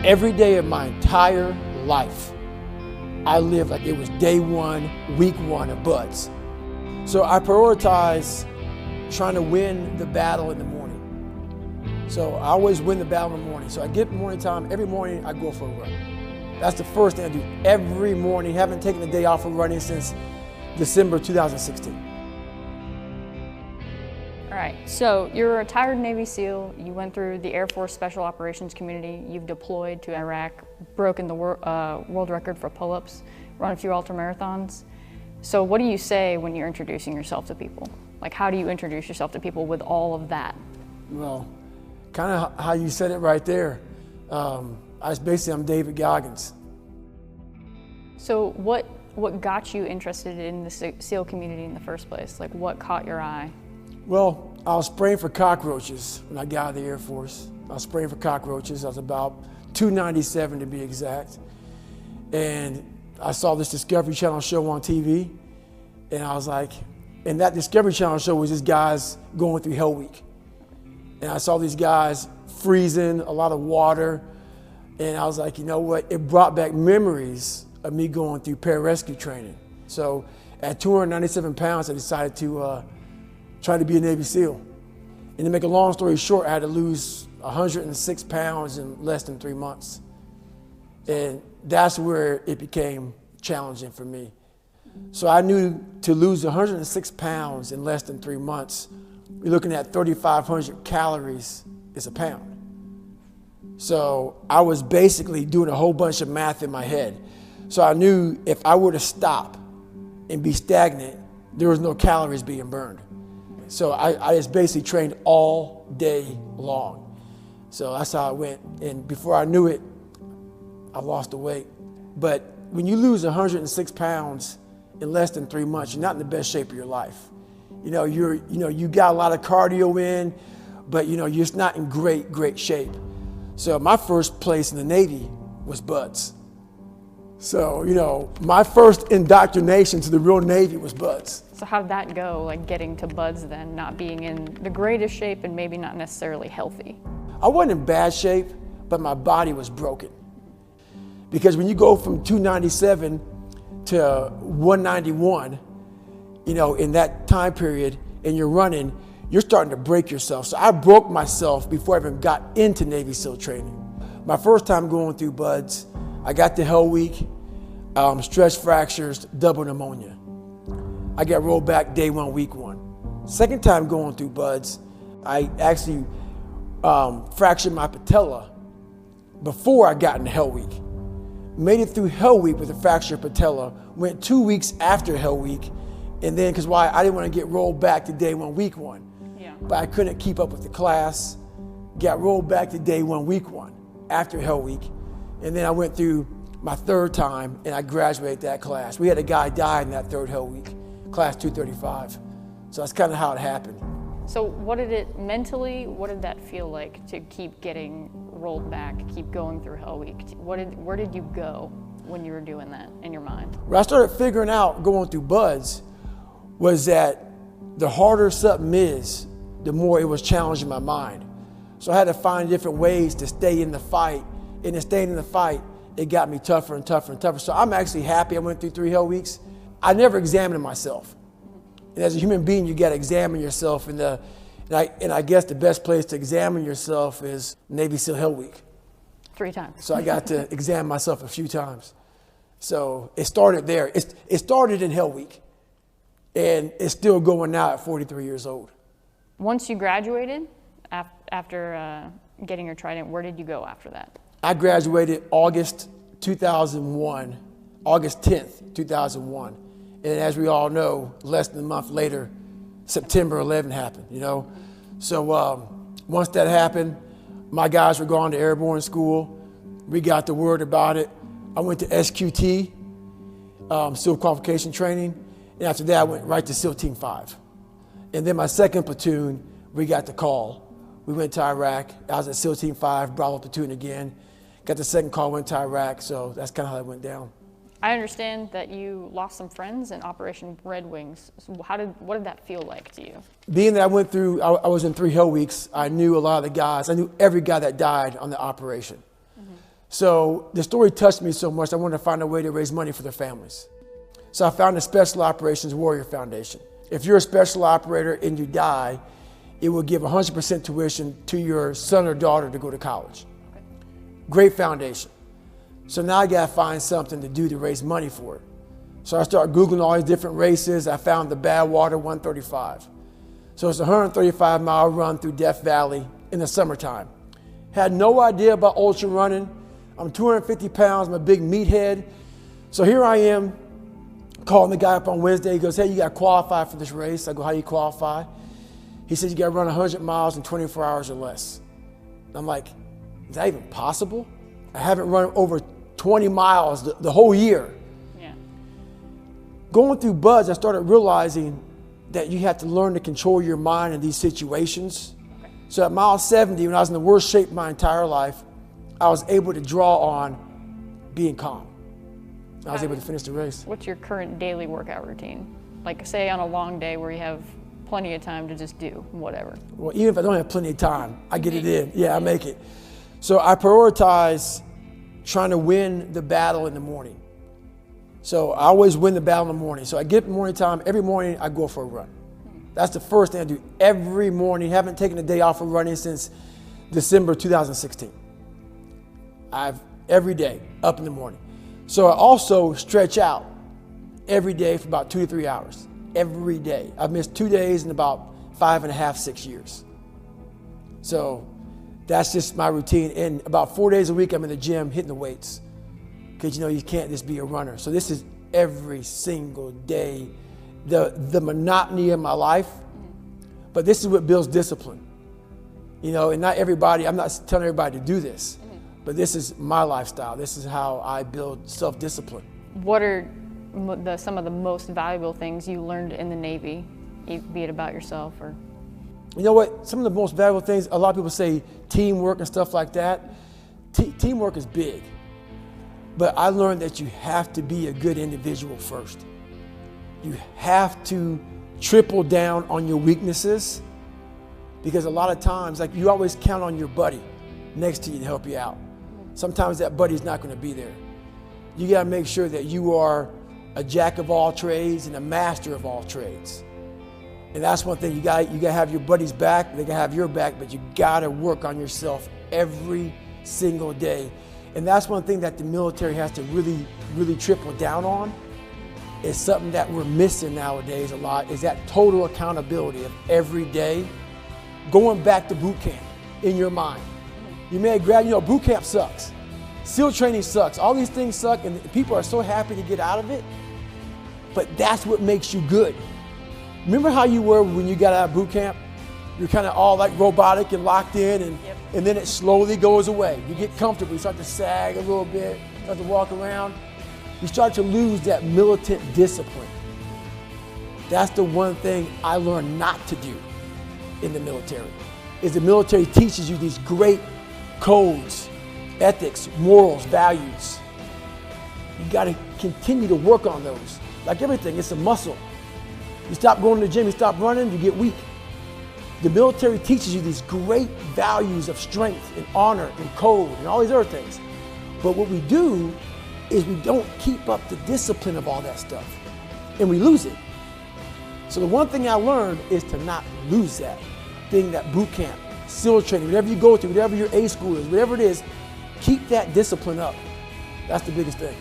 Every day of my entire life, I lived like it was day one, week one of buds. So I prioritize trying to win the battle in the morning. So I always win the battle in the morning. So I get morning time, every morning I go for a run. That's the first thing I do every morning. Haven't taken a day off of running since December 2016. All right, so you're a retired Navy SEAL. You went through the Air Force Special Operations Community. You've deployed to Iraq, broken the world record for pull-ups, run a few ultramarathons. So what do you say when you're introducing yourself to people? Like, how do you introduce yourself to people with all of that? Well, kind of how you said it right there. I'm David Goggins. So what got you interested in the SEAL community in the first place? Like, what caught your eye? Well, I was spraying for cockroaches when I got out of the Air Force. I was spraying for cockroaches. I was about 297 to be exact. And I saw this Discovery Channel show on TV. And I was like, and that Discovery Channel show was just guys going through Hell Week. And I saw these guys freezing, a lot of water. And I was like, you know what? It brought back memories of me going through pararescue training. So at 297 pounds, I decided to try to be a Navy SEAL. And to make a long story short, I had to lose 106 pounds in less than 3 months. And that's where it became challenging for me. So I knew to lose 106 pounds in less than 3 months, we're looking at 3,500 calories is a pound. So I was basically doing a whole bunch of math in my head. So I knew if I were to stop and be stagnant, there was no calories being burned. So I just basically trained all day long. So that's how I went. And before I knew it, I lost the weight. But when you lose 106 pounds in less than 3 months, you're not in the best shape of your life. You got a lot of cardio in, but you're just not in great shape. So my first place in the Navy was buds. So, my first indoctrination to the real Navy was buds. So how did that go, like getting to buds then, not being in the greatest shape and maybe not necessarily healthy? I wasn't in bad shape, but my body was broken. Because when you go from 297 to 191, in that time period, and you're running, you're starting to break yourself. So I broke myself before I even got into Navy SEAL training. My first time going through buds, I got to Hell Week, stress fractures, double pneumonia. I got rolled back day one, week one. Second time going through buds, I actually fractured my patella before I got into Hell Week. Made it through Hell Week with a fractured patella, went 2 weeks after Hell Week, and then, because I didn't want to get rolled back to day one, week one. Yeah. But I couldn't keep up with the class, got rolled back to day one, week one, after Hell Week. And then I went through my third time and I graduated that class. We had a guy die in that third Hell Week, class 235. So that's kind of how it happened. So what did that feel like to keep getting rolled back, keep going through Hell Week? Where did you go when you were doing that in your mind? What I started figuring out going through buds was that the harder something is, the more it was challenging my mind. So I had to find different ways to stay in the fight. And in staying in the fight, it got me tougher and tougher and tougher. So I'm actually happy I went through 3 Hell Weeks. I never examined myself. And as a human being, you got to examine yourself. And I guess the best place to examine yourself is Navy SEAL Hell Week. 3 times. So I got to examine myself a few times. So it started there. It started in Hell Week. And it's still going now at 43 years old. Once you graduated, after getting your trident, where did you go after that? I graduated August 2001, August 10th, 2001. And as we all know, less than a month later, September 11 happened, So once that happened, my guys were going to airborne school. We got the word about it. I went to SQT, SEAL qualification training. And after that, I went right to SEAL Team 5. And then my second platoon, we got the call. We went to Iraq. I was at SEAL Team 5, Bravo platoon again. Got the second call, went to Iraq. So that's kind of how that went down. I understand that you lost some friends in Operation Red Wings. So what did that feel like to you? Being that I was in 3 Hell Weeks, I knew a lot of the guys. I knew every guy that died on the operation. Mm-hmm. So the story touched me so much, I wanted to find a way to raise money for their families. So I found the Special Operations Warrior Foundation. If you're a special operator and you die, it will give 100% tuition to your son or daughter to go to college. Okay. Great foundation. So now I gotta find something to do to raise money for it. So I started Googling all these different races. I found the Badwater 135. So it's a 135-mile run through Death Valley in the summertime. Had no idea about ultra running. I'm 250 pounds, I'm a big meathead. So here I am, calling the guy up on Wednesday. He goes, hey, you got to qualify for this race. I go, how do you qualify? He says, you got to run 100 miles in 24 hours or less. I'm like, is that even possible? I haven't run over 20 miles the whole year. Yeah. Going through BUD/S, I started realizing that you have to learn to control your mind in these situations. Okay. So at mile 70, when I was in the worst shape of my entire life, I was able to draw on being calm. I was able to finish the race. What's your current daily workout routine? Like say on a long day where you have plenty of time to just do whatever. Well, even if I don't have plenty of time, I get it in. Yeah, I make it. So I prioritize trying to win the battle in the morning. So I always win the battle in the morning. So I get up in the morning time, every morning I go for a run. That's the first thing I do every morning. Haven't taken a day off of running since December 2016. Every day, up in the morning. So I also stretch out every day for about 2 to 3 hours, every day. I've missed 2 days in about 5.5, 6 years. So that's just my routine. And about 4 days a week, I'm in the gym hitting the weights because you can't just be a runner. So this is every single day, the monotony of my life, but this is what builds discipline. And not everybody, I'm not telling everybody to do this. But this is my lifestyle. This is how I build self-discipline. What are some of the most valuable things you learned in the Navy, be it about yourself or? You know what? Some of the most valuable things, a lot of people say teamwork and stuff like that. Teamwork is big. But I learned that you have to be a good individual first. You have to triple down on your weaknesses because a lot of times, like you always count on your buddy next to you to help you out. Sometimes that buddy's not going to be there. You got to make sure that you are a jack of all trades and a master of all trades. And that's one thing, you got to have your buddy's back, they got to have your back, but you got to work on yourself every single day. And that's one thing that the military has to really, really triple down on. It's something that we're missing nowadays a lot, is that total accountability of every day going back to boot camp in your mind. You may have grabbed, boot camp sucks. SEAL training sucks. All these things suck, and people are so happy to get out of it. But that's what makes you good. Remember how you were when you got out of boot camp? You're kind of all like robotic and locked in, and then it slowly goes away. You get comfortable. You start to sag a little bit, start to walk around. You start to lose that militant discipline. That's the one thing I learned not to do in the military, is the military teaches you these great codes, ethics, morals, values. You got to continue to work on those. Like everything, it's a muscle. You stop going to the gym, you stop running, you get weak. The military teaches you these great values of strength and honor and code and all these other things. But what we do is we don't keep up the discipline of all that stuff, and we lose it. So the one thing I learned is to not lose that thing, that boot camp, SEAL training, whatever you go to, whatever your A school is, whatever it is, keep that discipline up. That's the biggest thing.